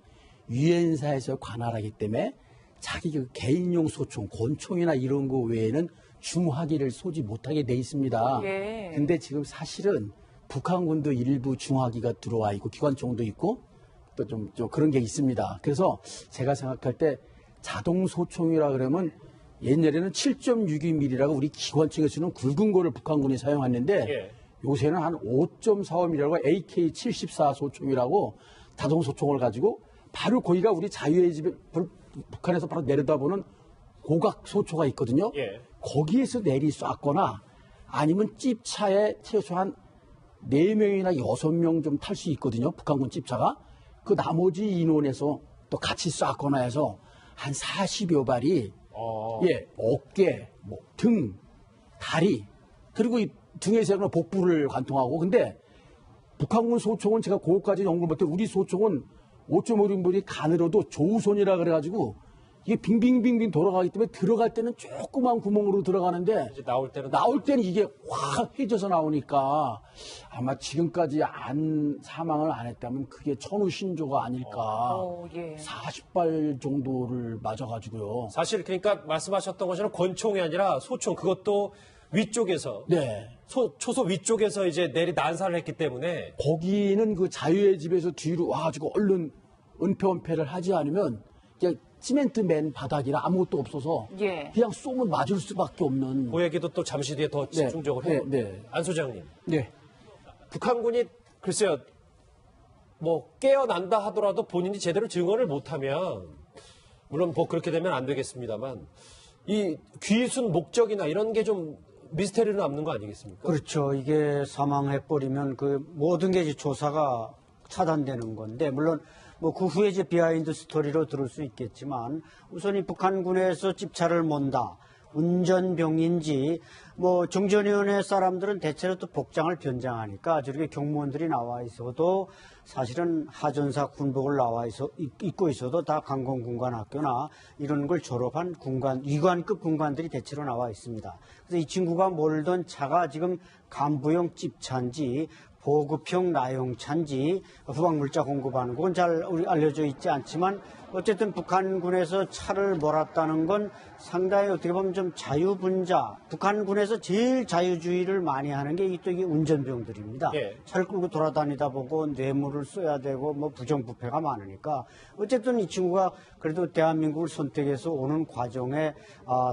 Speaker 5: 유엔사에서 관할하기 때문에 자기 그 개인용 소총, 권총이나 이런 거 외에는 중화기를 쏘지 못하게 돼 있습니다. 근데 지금 사실은 북한군도 일부 중화기가 들어와 있고 기관총도 있고 또 좀 그런 게 있습니다. 그래서 제가 생각할 때 자동 소총이라 그러면 옛날에는 7.62mm라고 우리 기관총에서는 굵은 거를 북한군이 사용했는데 요새는 한 5.45mm라고 AK-74 소총이라고 자동 소총을 가지고 바로 거기가 우리 자유의 집에 북한에서 바로 내려다보는 고각 소초가 있거든요. 거기에서 내리 쐈거나 아니면 찝차에 최소한 4명이나 6명 좀 탈 수 있거든요. 북한군 찝차가. 그 나머지 인원에서 또 같이 쐈거나 해서 한 40여 발이 어깨, 등, 다리, 그리고 이 등에서는 복부를 관통하고. 근데 북한군 소총은 제가 그것까지 연구를 못해 우리 소총은 5.5mm 간으로도 조우손이라 그래가지고 이게 빙빙빙빙 돌아가기 때문에 들어갈 때는 조그만 구멍으로 들어가는데
Speaker 1: 이제 나올 때는
Speaker 5: 이게 확 휘져서 나오니까 아마 지금까지 사망을 안 했다면 그게 천우신조가 아닐까. 40발 정도를 맞아가지고요.
Speaker 1: 사실 그러니까 말씀하셨던 것처럼 권총이 아니라 소총, 그것도 위쪽에서 초소 위쪽에서 이제 난사를 했기 때문에
Speaker 5: 거기는 그 자유의 집에서 뒤로 와가지고 얼른 은폐원폐를 하지 않으면 그냥 시멘트 맨 바닥이라 아무것도 없어서 그냥 쏘면 맞을 수밖에 없는.
Speaker 1: 그 얘기도 또 잠시 뒤에 더 집중적으로 해볼게요. 안 소장님. 북한군이 글쎄요, 뭐 깨어난다 하더라도 본인이 제대로 증언을 못하면 물론 뭐 그렇게 되면 안 되겠습니다만 이 귀순 목적이나 이런 게 좀 미스테리로 남는 거 아니겠습니까?
Speaker 6: 그렇죠. 이게 사망해버리면 그 모든 게 이제 조사가 차단되는 건데, 물론 뭐 그 후에 이제 비하인드 스토리로 들을 수 있겠지만, 우선 이 북한군에서 집차를 몬다. 운전병인지, 뭐 정전위원회 사람들은 대체로 또 복장을 변장하니까 저렇게 경무원들이 나와 있어도 사실은 하전사 군복을 입고 있어도 다 강공군관학교나 이런 걸 졸업한 군관, 위관급 군관들이 대체로 나와 있습니다. 그래서 이 친구가 몰던 차가 지금 간부용 집차인지 보급형 나용차인지 후방물자 공급하는 건 잘 알려져 있지 않지만, 어쨌든 북한군에서 차를 몰았다는 건 상당히 어떻게 보면 좀 자유분자, 북한군에서 제일 자유주의를 많이 하는 게 또 이게 운전병들입니다.
Speaker 1: 예.
Speaker 6: 차를 끌고 돌아다니다 보고 뇌물을 써야 되고 뭐 부정부패가 많으니까, 어쨌든 이 친구가 그래도 대한민국을 선택해서 오는 과정에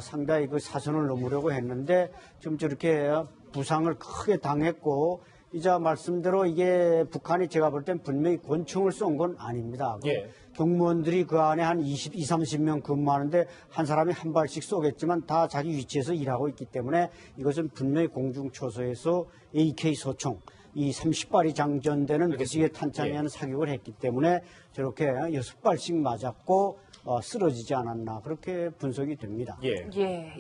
Speaker 6: 상당히 그 사선을 넘으려고 했는데 좀 저렇게 부상을 크게 당했고, 이자 말씀대로 이게 북한이 제가 볼 땐 분명히 권총을 쏜 건 아닙니다.
Speaker 1: 예.
Speaker 6: 경무원들이 그 안에 한 30명 근무하는데 한 사람이 한 발씩 쏘겠지만 다 자기 위치에서 일하고 있기 때문에 이것은 분명히 공중초소에서 AK 소총, 이 30발이 장전되는 무지개 탄창에 하는 사격을 했기 때문에 저렇게 6발씩 맞았고 쓰러지지 않았나, 그렇게 분석이 됩니다.
Speaker 4: 예,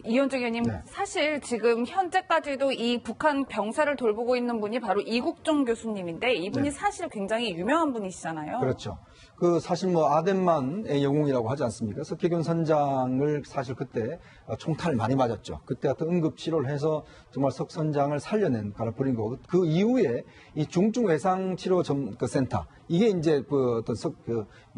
Speaker 4: 이현정 의원님, 사실 지금 현재까지도 이 북한 병사를 돌보고 있는 분이 바로 이국종 교수님인데, 이분이 사실 굉장히 유명한 분이시잖아요.
Speaker 2: 그렇죠. 그 사실 뭐 아덴만의 영웅이라고 하지 않습니까? 석혜균 선장을 사실 그때 총탄을 많이 맞았죠. 그때 같은 응급 치료를 해서 정말 석 선장을 살려낸 가라버린 거고, 그 이후에 이 중증 외상 치료 센터, 이게 이제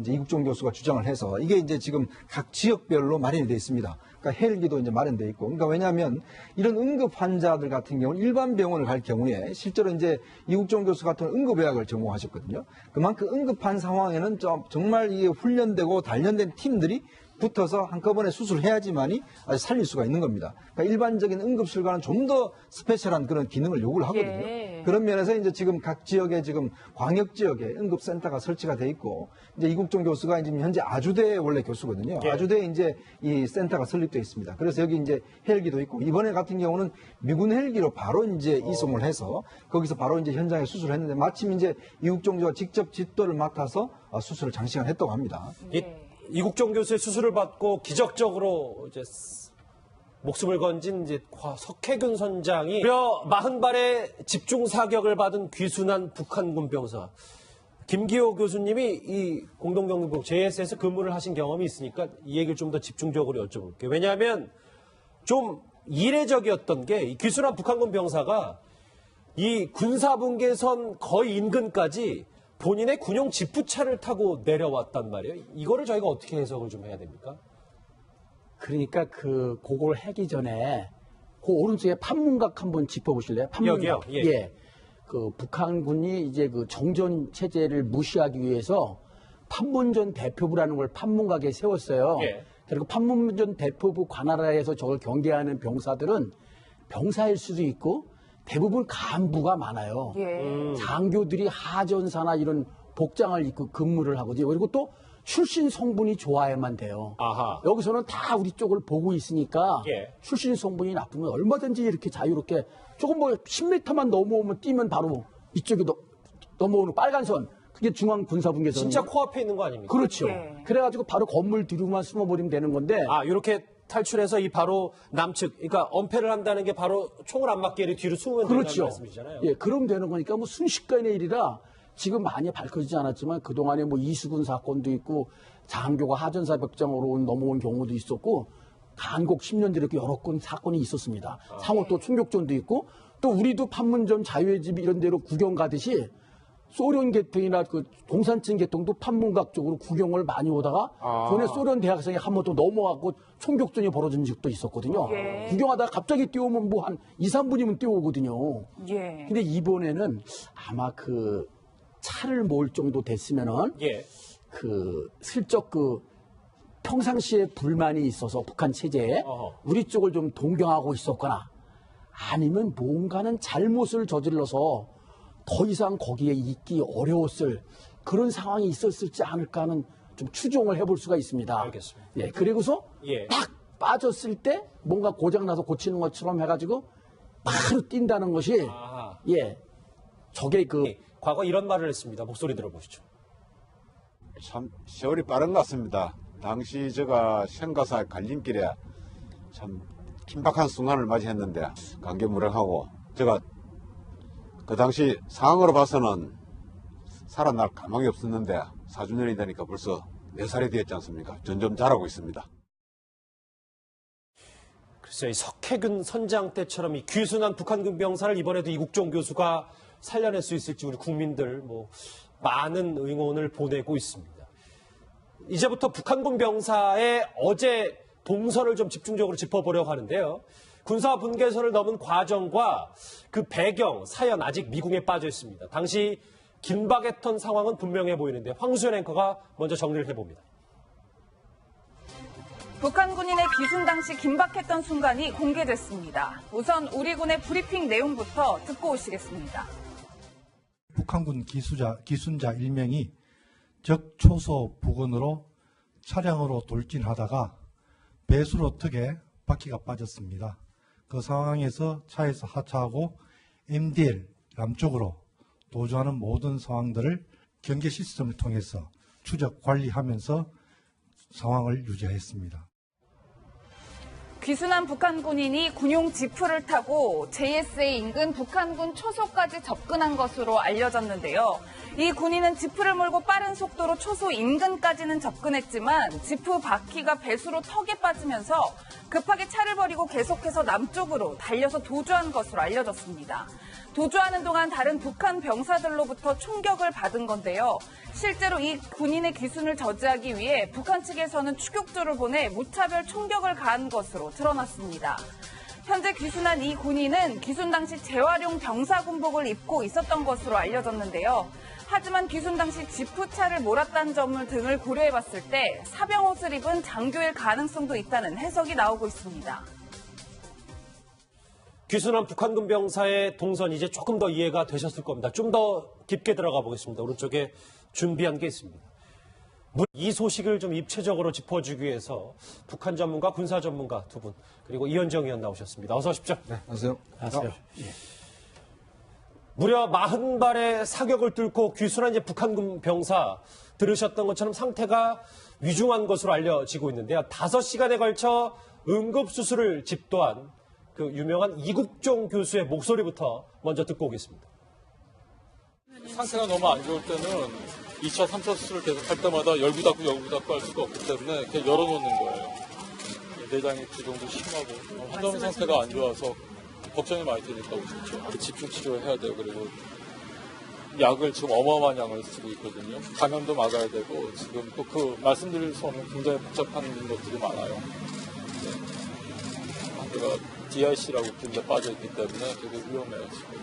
Speaker 2: 이제 이국종 교수가 주장을 해서 이게 이제 지금 각 지역별로 마련이 되어 있습니다. 그러니까 헬기도 이제 마련되어 있고, 그러니까 왜냐하면 이런 응급 환자들 같은 경우는 일반 병원을 갈 경우에 실제로 이제 이국종 교수 같은 응급의학을 전공하셨거든요. 그만큼 응급한 상황에는 정말 이게 훈련되고 단련된 팀들이 붙어서 한꺼번에 수술해야지만이 살릴 수가 있는 겁니다. 그러니까 일반적인 응급실과는 좀 더 스페셜한 그런 기능을 요구를 하거든요.
Speaker 4: 예.
Speaker 2: 그런 면에서 이제 지금 각 지역에 지금 광역 지역에 응급센터가 설치가 돼 있고, 이제 이국종 교수가 지금 현재 아주대 원래 교수거든요.
Speaker 1: 예.
Speaker 2: 아주대에 이제 이 센터가 설립돼 있습니다. 그래서 여기 이제 헬기도 있고, 이번에 같은 경우는 미군 헬기로 바로 이제 이송을 해서 거기서 바로 이제 현장에 수술을 했는데, 마침 이제 이국종 교수가 직접 집도를 맡아서 수술을 장시간 했다고 합니다.
Speaker 1: 이국종 교수의 수술을 받고 기적적으로 이제 목숨을 건진 이제 석혜균 선장이 무려 40발의 집중 사격을 받은 귀순한 북한군 병사. 김기호 교수님이 이 공동경비부 JS에서 근무를 하신 경험이 있으니까 이 얘기를 좀 더 집중적으로 여쭤볼게요. 왜냐하면 좀 이례적이었던 게, 이 귀순한 북한군 병사가 이 군사분계선 거의 인근까지 본인의 군용 지프차를 타고 내려왔단 말이에요. 이거를 저희가 어떻게 해석을 좀 해야 됩니까?
Speaker 5: 그러니까 그걸 하기 전에 그 오른쪽에 판문각 한번 짚어보실래요? 판문각.
Speaker 1: 여기요? 예.
Speaker 5: 그 북한군이 이제 그 정전 체제를 무시하기 위해서 판문전 대표부라는 걸 판문각에 세웠어요.
Speaker 1: 예.
Speaker 5: 그리고 판문전 대표부 관할하에서 저걸 경계하는 병사들은 병사일 수도 있고 대부분 간부가 많아요. 장교들이 하전사나 이런 복장을 입고 근무를 하거든요. 그리고 또 출신 성분이 좋아야만 돼요.
Speaker 1: 아하.
Speaker 5: 여기서는 다 우리 쪽을 보고 있으니까
Speaker 1: 예.
Speaker 5: 출신 성분이 나쁘면 얼마든지 이렇게 자유롭게 조금 뭐 10m만 넘어오면 뛰면 바로 이쪽에 넘어오는 빨간 선, 그게 중앙군사분계선.
Speaker 1: 진짜 코앞에 있는 거 아닙니까?
Speaker 5: 그렇죠.
Speaker 4: 예.
Speaker 5: 그래가지고 바로 건물 뒤로만 숨어버리면 되는 건데.
Speaker 1: 이렇게 탈출해서 이 바로 남측, 그러니까 엄폐를 한다는 게 바로 총을 안 맞게 뒤로 숨으면 된다는
Speaker 5: 그렇죠.
Speaker 1: 말씀이잖아요.
Speaker 5: 예, 그럼 되는 거니까 뭐 순식간의 일이라 지금 많이 밝혀지지 않았지만 그동안에 뭐 이수근 사건도 있고 장교가 하전사 벽장으로 넘어온 경우도 있었고 간곡 10년 뒤에 여러 건 사건이 있었습니다. 상호 또 충격전도 있고 또 우리도 판문점 자유의 집 이런 데로 구경 가듯이 소련 계통이나 그 동산층 계통도 판문각 쪽으로 구경을 많이 오다가 전에 소련 대학생이 한 번 또 넘어가고 총격전이 벌어진 적도 있었거든요.
Speaker 4: 예.
Speaker 5: 구경하다가 갑자기 뛰어오면 뭐 한 2, 3분이면 뛰어오거든요.
Speaker 4: 예.
Speaker 5: 근데 이번에는 아마 그 차를 모을 정도 됐으면은
Speaker 1: 예.
Speaker 5: 그 슬쩍 그 평상시에 불만이 있어서 북한 체제에
Speaker 1: 어허.
Speaker 5: 우리 쪽을 좀 동경하고 있었거나 아니면 뭔가는 잘못을 저질러서 더 이상 거기에 있기 어려웠을 그런 상황이 있었을지 않을까 하는 좀 추정을 해볼 수가 있습니다.
Speaker 1: 알겠습니다.
Speaker 5: 예, 그리고서
Speaker 1: 예.
Speaker 5: 딱 빠졌을 때 뭔가 고장나서 고치는 것처럼 해가지고 바로 뛴다는 것이
Speaker 1: 아하.
Speaker 5: 예 저게 그
Speaker 1: 과거 이런 말을 했습니다. 목소리 들어보시죠.
Speaker 7: 참 세월이 빠른 것 같습니다. 당시 제가 생가사 갈림길에 참 긴박한 순간을 맞이했는데 감개무량하고 제가 그 당시 상황으로 봐서는 살아날 가망이 없었는데 4주년이 되니까 벌써 4살이 되었지 않습니까? 점점 자라고 있습니다.
Speaker 1: 글쎄요, 이 석해균 선장 때처럼 이 귀순한 북한군 병사를 이번에도 이국종 교수가 살려낼 수 있을지 우리 국민들 뭐 많은 응원을 보내고 있습니다. 이제부터 북한군 병사의 어제 동선을 좀 집중적으로 짚어보려고 하는데요. 군사 분계선을 넘은 과정과 그 배경, 사연 아직 미궁에 빠져 있습니다. 당시 긴박했던 상황은 분명해 보이는데 황수연 앵커가 먼저 정리를 해봅니다.
Speaker 4: 북한 군인의 귀순 당시 긴박했던 순간이 공개됐습니다. 우선 우리 군의 브리핑 내용부터 듣고 오시겠습니다.
Speaker 8: 북한군 기순자 1명이 적초소 부근으로 차량으로 돌진하다가 배수로 턱에 바퀴가 빠졌습니다. 그 상황에서 차에서 하차하고 MDL 남쪽으로 도주하는 모든 상황들을 경계 시스템을 통해서 추적 관리하면서 상황을 유지했습니다.
Speaker 4: 귀순한 북한 군인이 군용 지프를 타고 JSA 인근 북한군 초소까지 접근한 것으로 알려졌는데요. 이 군인은 지프를 몰고 빠른 속도로 초소 인근까지는 접근했지만 지프 바퀴가 배수로 턱에 빠지면서 급하게 차를 버리고 계속해서 남쪽으로 달려서 도주한 것으로 알려졌습니다. 도주하는 동안 다른 북한 병사들로부터 총격을 받은 건데요. 실제로 이 군인의 귀순을 저지하기 위해 북한 측에서는 추격조를 보내 무차별 총격을 가한 것으로 드러났습니다. 현재 귀순한 이 군인은 귀순 당시 재활용 병사군복을 입고 있었던 것으로 알려졌는데요. 하지만 귀순 당시 지프차를 몰았다는 점을 등을 고려해봤을 때 사병옷을 입은 장교일 가능성도 있다는 해석이 나오고 있습니다.
Speaker 1: 귀순한 북한군 병사의 동선 이제 조금 더 이해가 되셨을 겁니다. 좀 더 깊게 들어가 보겠습니다. 오른쪽에 준비한 게 있습니다. 이 소식을 좀 입체적으로 짚어주기 위해서 북한 전문가, 군사 전문가 두 분, 그리고 이현정 의원 나오셨습니다. 어서 오십시오.
Speaker 2: 네, 안녕하세요.
Speaker 5: 아세요?
Speaker 1: 무려 40발의 사격을 뚫고 귀순한 이제 북한군 병사 들으셨던 것처럼 상태가 위중한 것으로 알려지고 있는데요. 5시간에 걸쳐 응급수술을 집도한 그 유명한 이국종 교수의 목소리부터 먼저 듣고 오겠습니다.
Speaker 3: 상태가 너무 안 좋을 때는 2차, 3차 수술을 계속 할 때마다 열구 닫고 할 수가 없기 때문에 그냥 열어놓는 거예요. 내장의 기동도 심하고 환자분 상태가 안 좋아서 걱정이 많이 되니까 오셨죠. 집중 치료해야 돼요. 그리고 약을 지금 어마어마한 양을 쓰고 있거든요. 감염도 막아야 되고 지금 또 그 말씀드릴 수 없는 굉장히 복잡한 것들이 많아요. 상태가 DIC라고 부른데 빠져있기 때문에 되게 위험해요. 지금.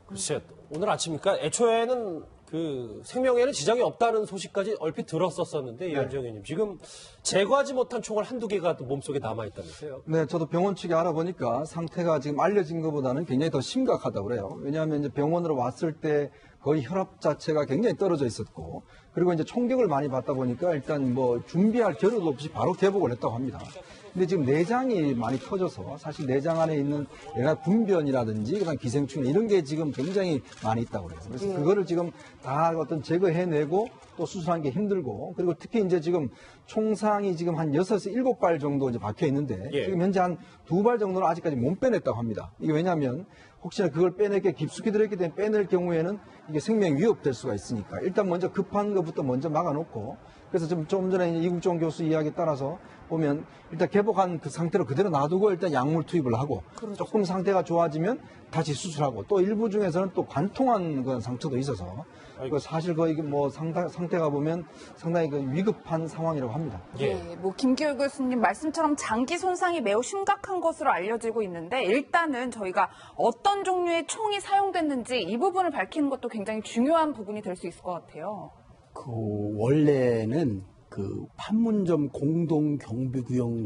Speaker 1: 글쎄, 오늘 아침이니까 애초에는 그 생명에는 지장이 없다는 소식까지 얼핏 들었었는데 이현정 의원님 지금 제거하지 못한 총알 한두 개가 또 몸속에 남아있다면서요?
Speaker 2: 네, 저도 병원 측에 알아보니까 상태가 지금 알려진 것보다는 굉장히 더 심각하다고 그래요. 왜냐하면 이제 병원으로 왔을 때 거의 혈압 자체가 굉장히 떨어져 있었고, 그리고 이제 총격을 많이 받다 보니까 일단 뭐 준비할 겨를도 없이 바로 개복을 했다고 합니다. 근데 지금 내장이 많이 터져서 사실 내장 안에 있는 내가 분변이라든지 그다음 기생충 이런 게 지금 굉장히 많이 있다고 그래요. 그래서 그거를 지금 다 어떤 제거해내고 또 수술하는 게 힘들고, 그리고 특히 이제 지금 총상이 지금 한 6에서 7발 정도 이제 박혀 있는데 지금 현재 한 2발 정도는 아직까지 못 빼냈다고 합니다. 이게 왜냐하면 혹시나 그걸 빼내게 깊숙이 들어있기 때문에 빼낼 경우에는 이게 생명 위협될 수가 있으니까 일단 먼저 급한 것부터 먼저 막아놓고, 그래서 좀 전에 이국종 교수 이야기에 따라서 보면 일단 개복한 그 상태로 그대로 놔두고 일단 약물 투입을 하고 조금 상태가 좋아지면 다시 수술하고, 또 일부 중에서는 또 관통한 그런 상처도 있어서 사실 거의 뭐 상태가 보면 상당히 그 위급한 상황이라고 합니다.
Speaker 4: 네, 뭐 김기열 교수님 말씀처럼 장기 손상이 매우 심각한 것으로 알려지고 있는데 일단은 저희가 어떤 종류의 총이 사용됐는지 이 부분을 밝히는 것도 굉장히 중요한 부분이 될 수 있을 것 같아요.
Speaker 5: 그 원래는 그 판문점 공동 경비구역